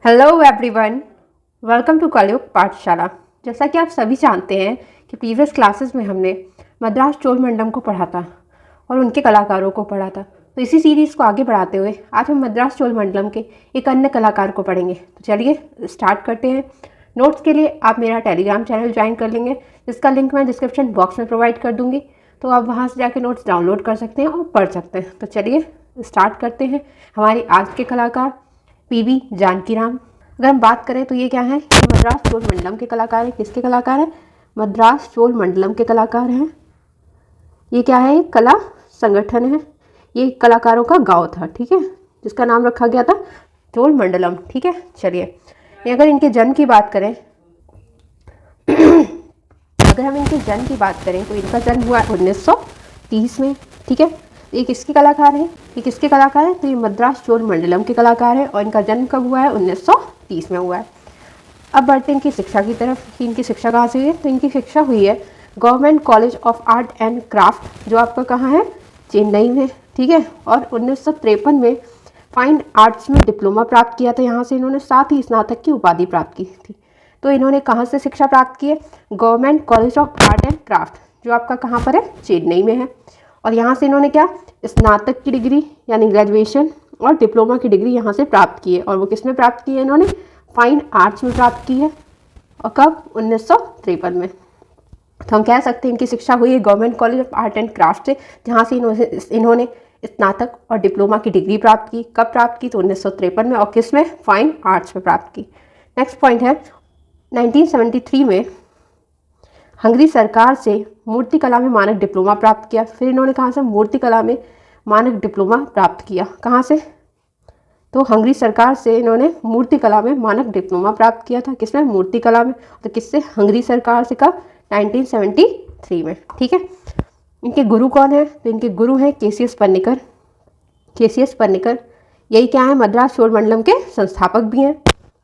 Hello everyone, welcome to कलयुग पाठशाला। जैसा कि आप सभी जानते हैं कि प्रीवियस क्लासेस में हमने मद्रास चोलमंडलम को पढ़ा था और उनके कलाकारों को पढ़ा था। तो इसी सीरीज़ को आगे बढ़ाते हुए आज हम मद्रास चोलमंडलम के एक अन्य कलाकार को पढ़ेंगे। तो चलिए स्टार्ट करते हैं। नोट्स के लिए आप मेरा टेलीग्राम चैनल ज्वाइन कर लेंगे, जिसका लिंक मैं डिस्क्रिप्शन बॉक्स में प्रोवाइड कर दूँगी। तो आप वहाँ से जाके नोट्स डाउनलोड कर सकते हैं और पढ़ सकते हैं। तो चलिए स्टार्ट करते हैं। हमारे आज के कलाकार पीवी जानकीराम। अगर हम बात करें तो ये क्या है, ये मद्रास चोलमंडलम के कलाकार हैं। किसके कलाकार हैं? मद्रास चोलमंडलम के कलाकार हैं। ये क्या है? एक कला संगठन है। ये कलाकारों का गांव था, ठीक है, जिसका नाम रखा गया था चोलमंडलम। ठीक है, चलिए अगर इनके जन्म की बात करें अगर हम इनके जन्म की बात करें तो इनका जन्म हुआ 1930 में। ठीक है, ये किसके कलाकार हैं? ये किसके कलाकार हैं? तो ये मद्रास चोलमंडलम के कलाकार हैं और इनका जन्म कब हुआ है? 1930 में हुआ है। अब बढ़ते हैं इनकी शिक्षा की तरफ कि इनकी शिक्षा कहाँ से हुई है। तो इनकी शिक्षा हुई है government college of art and craft, जो आपका कहाँ है? चेन्नई में। ठीक है, और 1953 में फाइन आर्ट्स में डिप्लोमा प्राप्त किया था यहाँ से इन्होंने, साथ ही स्नातक की उपाधि प्राप्त की थी। तो इन्होंने कहाँ से शिक्षा प्राप्त की है? Government college of art and craft, जो आपका कहाँ पर है? चेन्नई में है। और यहाँ से इन्होंने क्या? स्नातक की डिग्री यानी ग्रेजुएशन और डिप्लोमा की डिग्री यहाँ से प्राप्त की है। और वो किस में प्राप्त की है? इन्होंने फाइन आर्ट्स में प्राप्त की है। और कब? 1953 में। तो हम कह सकते हैं इनकी शिक्षा हुई है government college of art and craft से, जहाँ से इन्होंने स्नातक और डिप्लोमा की डिग्री प्राप्त की। कब प्राप्त की? तो 1953 में। और किस में? फाइन आर्ट्स में प्राप्त की। नेक्स्ट पॉइंट है 1973 में हंगरी सरकार से मूर्ति कला में मानक डिप्लोमा प्राप्त किया। फिर इन्होंने कहाँ से? मूर्ति कला में मानक डिप्लोमा प्राप्त किया। कहाँ से? तो हंगरी सरकार से इन्होंने मूर्ति कला में मानक डिप्लोमा प्राप्त किया था। किसमें? मूर्ति कला में। तो किससे? हंगरी सरकार से। कब? 1973 में। ठीक है, इनके गुरु कौन है? तो इनके गुरु हैं केसीएस पन्नीकर। केसीएस पन्नीकर यही क्या है? मद्रास चोलमंडलम के संस्थापक भी हैं।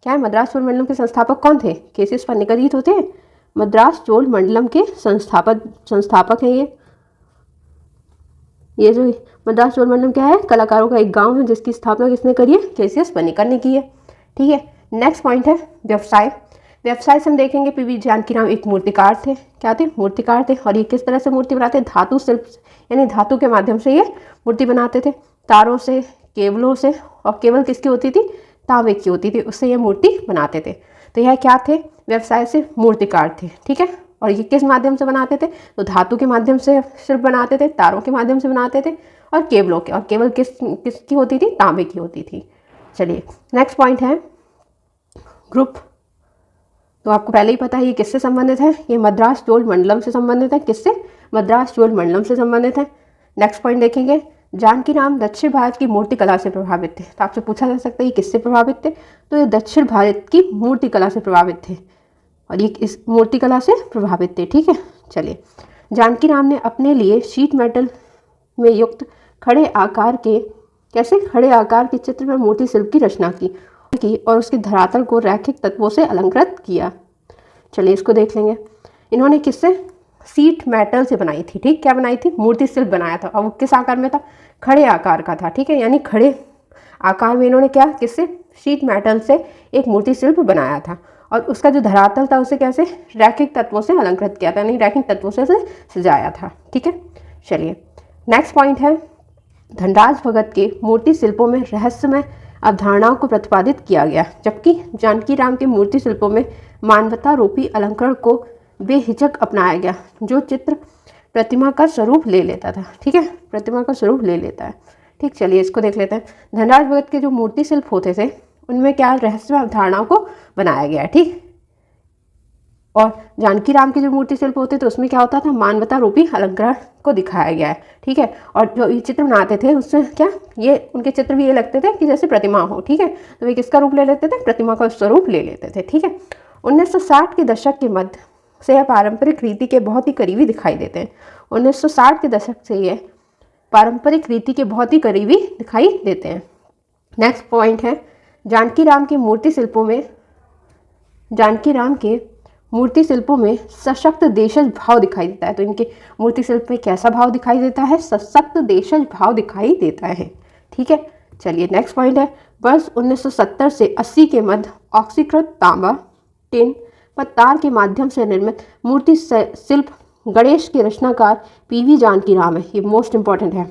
क्या है? मद्रास चोलमंडलम के संस्थापक कौन थे? केसीएस पन्नीकर ही तो थे। मद्रास चोलमंडलम के संस्थापक हैं ये जो मद्रास चोलमंडलम क्या है? कलाकारों का एक गांव है, जिसकी स्थापना किसने करी है? केसीएस पन्नीकर ने की है। ठीक है, नेक्स्ट पॉइंट है व्यवसाय। व्यवसाय से हम देखेंगे पीवी जानकीराम एक मूर्तिकार थे। क्या थे? मूर्तिकार थे। और ये किस तरह से मूर्ति बनाते? धातु शिल्प, यानी धातु के माध्यम से ये मूर्ति बनाते थे, तारों से, केबलों से। और केवल किसकी होती थी? तांबे की होती थी, उससे ये मूर्ति बनाते थे। तो यह क्या थे? व्यवसाय से मूर्तिकार थे। ठीक है, और ये किस माध्यम से बनाते थे? तो धातु के माध्यम से शिल्प बनाते थे, तारों के माध्यम से बनाते थे, और केबलों के। और केवल किसकी होती थी? तांबे की होती थी। चलिए नेक्स्ट पॉइंट है ग्रुप। तो आपको पहले ही पता है ये किससे संबंधित है? ये मद्रास चोलमंडलम से संबंधित है। किससे? मद्रास चोलमंडलम से संबंधित है। नेक्स्ट पॉइंट देखेंगे जानकीराम दक्षिण भारत की मूर्ति कला से प्रभावित थे। तो आपसे पूछा जा सकता है ये किससे प्रभावित थे? तो ये दक्षिण भारत की मूर्ति कला से प्रभावित थे और ये इस मूर्ति कला से प्रभावित थे। ठीक है, चलिए जानकीराम ने अपने लिए शीट मेटल में युक्त खड़े आकार के, कैसे? खड़े आकार के चित्र में मूर्ति शिल्प की रचना की और उसके धरातल को रैखिक तत्वों से अलंकृत किया। चलिए इसको देख लेंगे। इन्होंने किससे? सीट मेटल से बनाई थी। ठीक, क्या बनाई थी? मूर्ति शिल्प बनाया था। और वो किस आकार में था? खड़े आकार का था। ठीक है, यानी खड़े आकार में इन्होंने क्या? किससे? शीट मेटल से एक मूर्ति शिल्प बनाया था और उसका जो धरातल था उसे कैसे? रैखिक तत्वों से अलंकृत किया था, यानी रैखिक तत्वों से सजाया था। ठीक है, चलिए नेक्स्ट पॉइंट है धनराज भगत के मूर्ति शिल्पों में रहस्यमय अवधारणाओं को प्रतिपादित किया गया, जबकि जानकीराम के मूर्ति शिल्पों में मानवता रूपी अलंकरण को बेहिचक अपनाया गया, जो चित्र प्रतिमा का स्वरूप ले लेता था। ठीक है, प्रतिमा का स्वरूप ले लेता है। ठीक, चलिए इसको देख लेते हैं। धनराज भगत के जो मूर्ति शिल्प होते थे उनमें क्या? रहस्यमय अवधारणाओं को बनाया गया है। ठीक, और जानकीराम के जो मूर्ति शिल्प होते थे उसमें क्या होता था? मानवता रूपी अलंकरण को दिखाया गया है। ठीक है, और जो ये चित्र बनाते थे उसमें क्या? ये उनके चित्र भी ये लगते थे कि जैसे प्रतिमा हो। ठीक है, तो वे किसका रूप ले लेते थे? प्रतिमा का स्वरूप ले लेते थे। ठीक है, 1960 के दशक के मध्य से यह पारंपरिक रीति के बहुत ही करीबी दिखाई देते हैं। 1960 के दशक से ये पारंपरिक रीति के बहुत ही करीबी दिखाई देते हैं। नेक्स्ट पॉइंट है जानकीराम के मूर्ति शिल्पों में सशक्त देशज भाव दिखाई देता है। तो इनके मूर्ति शिल्प में कैसा भाव दिखाई देता है? सशक्त देशज भाव दिखाई देता है। ठीक है, चलिए नेक्स्ट पॉइंट है वर्ष 1970 से 80 के मध्य ऑक्सीकृत तांबा, टिन, पत्तार के माध्यम से निर्मित मूर्ति शिल्प गणेश के रचनाकार पीवी जानकीराम है। ये मोस्ट इंपॉर्टेंट है।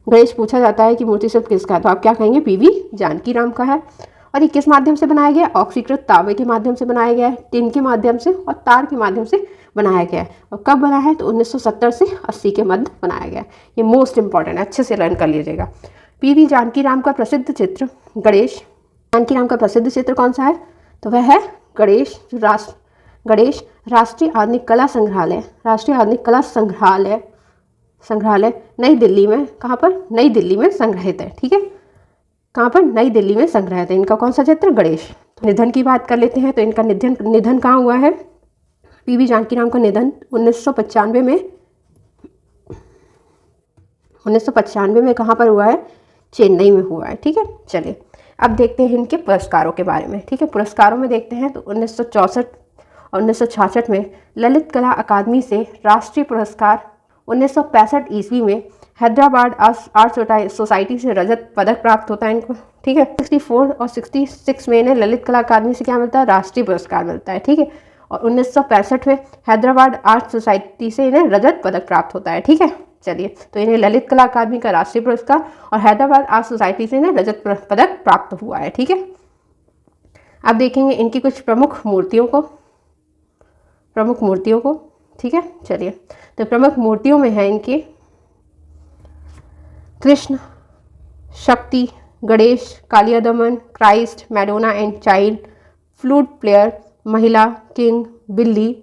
गणेश पूछा जाता है कि मूर्ति शिल्प किसका है, तो आप क्या कहेंगे, पीवी जानकीराम का है। और ये किस माध्यम से बनाया गया, ऑक्सीकृत तांबे के माध्यम से बनाया गया है, टिन के माध्यम से और तार के माध्यम से बनाया गया है। और कब बना है, तो 1970 से 80 के मध्य बनाया गया है। ये मोस्ट इंपॉर्टेंट है, अच्छे से लर्न कर लीजिएगा। पीवी जानकीराम का प्रसिद्ध चित्र गणेश, जानकीराम का प्रसिद्ध चित्र कौन सा है, तो वह है गणेश राष्ट्रीय आधुनिक कला संग्रहालय, राष्ट्रीय आधुनिक कला संग्रहालय नई दिल्ली में, कहाँ पर, नई दिल्ली में संग्रहित है। ठीक है, कहाँ पर, नई दिल्ली में संग्रहित है। इनका कौन सा चित्र, गणेश। तो निधन की बात कर लेते हैं, तो इनका निधन कहाँ हुआ है, पीवी जानकीराम का निधन 1995 में कहाँ पर हुआ है, चेन्नई में हुआ है। ठीक है, चलिए अब देखते हैं इनके पुरस्कारों के बारे में। ठीक है, पुरस्कारों में देखते हैं तो 1964 और 1966 में ललित कला अकादमी से राष्ट्रीय पुरस्कार, 1965 ईस्वी में हैदराबाद आर्ट सोसाइटी से रजत पदक प्राप्त होता है इनको। ठीक है, 64 और 66 में इन्हें ललित कला अकादमी से क्या मिलता है, राष्ट्रीय पुरस्कार मिलता है। ठीक है, और 1965 में हैदराबाद आर्ट सोसाइटी से इन्हें रजत पदक प्राप्त होता है। ठीक है, चलिए तो इन्हें ललित कला अकादमी का राष्ट्रीय पुरस्कार और हैदराबाद आर्ट सोसाइटी से इन्हें रजत पदक प्राप्त हुआ है। ठीक है, अब देखेंगे इनकी कुछ प्रमुख मूर्तियों को। ठीक है, चलिए तो प्रमुख मूर्तियों में है इनके कृष्ण, शक्ति, गणेश, कालिया दमन, Christ, Madonna and child, flute player, महिला, किंग, बिल्ली।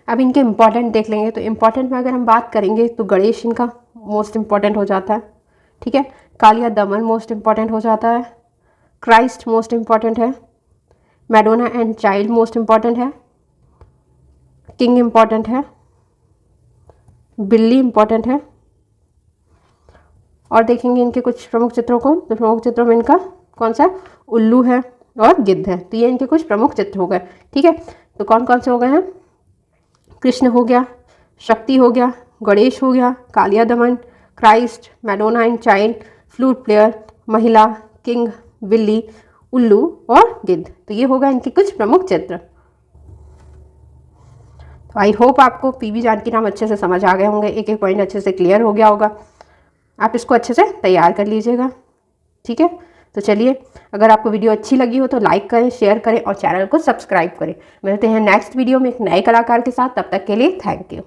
अब इनके इम्पॉर्टेंट देख लेंगे, तो इम्पॉर्टेंट में अगर हम बात करेंगे तो गणेश इनका मोस्ट इम्पॉर्टेंट हो जाता है। ठीक है, कालिया दमन मोस्ट इम्पॉर्टेंट हो जाता है, क्राइस्ट मोस्ट इम्पॉर्टेंट है, Madonna and child most important है, किंग इम्पॉर्टेंट है, बिल्ली इम्पॉर्टेंट है। और देखेंगे इनके कुछ प्रमुख चित्रों को, तो प्रमुख चित्रों में इनका कौन सा है, उल्लू है और गिद्ध है। तो ये इनके कुछ प्रमुख चित्र हो गए। ठीक है, तो कौन कौन से हो गए हैं, कृष्ण हो गया, शक्ति हो गया, गणेश हो गया, कालिया दमन, Christ, Madonna and child, flute player, महिला, किंग, बिल्ली, उल्लू और गिद्ध। तो ये होगा इनके कुछ प्रमुख चित्र। तो आई होप आपको पीवी जानकीराम अच्छे से समझ आ गए होंगे, एक एक पॉइंट अच्छे से क्लियर हो गया होगा। आप इसको अच्छे से तैयार कर लीजिएगा। ठीक है, तो चलिए अगर आपको वीडियो अच्छी लगी हो तो लाइक करें, शेयर करें और चैनल को सब्सक्राइब करें। मिलते हैं नेक्स्ट वीडियो में एक नए कलाकार के साथ, तब तक के लिए थैंक यू।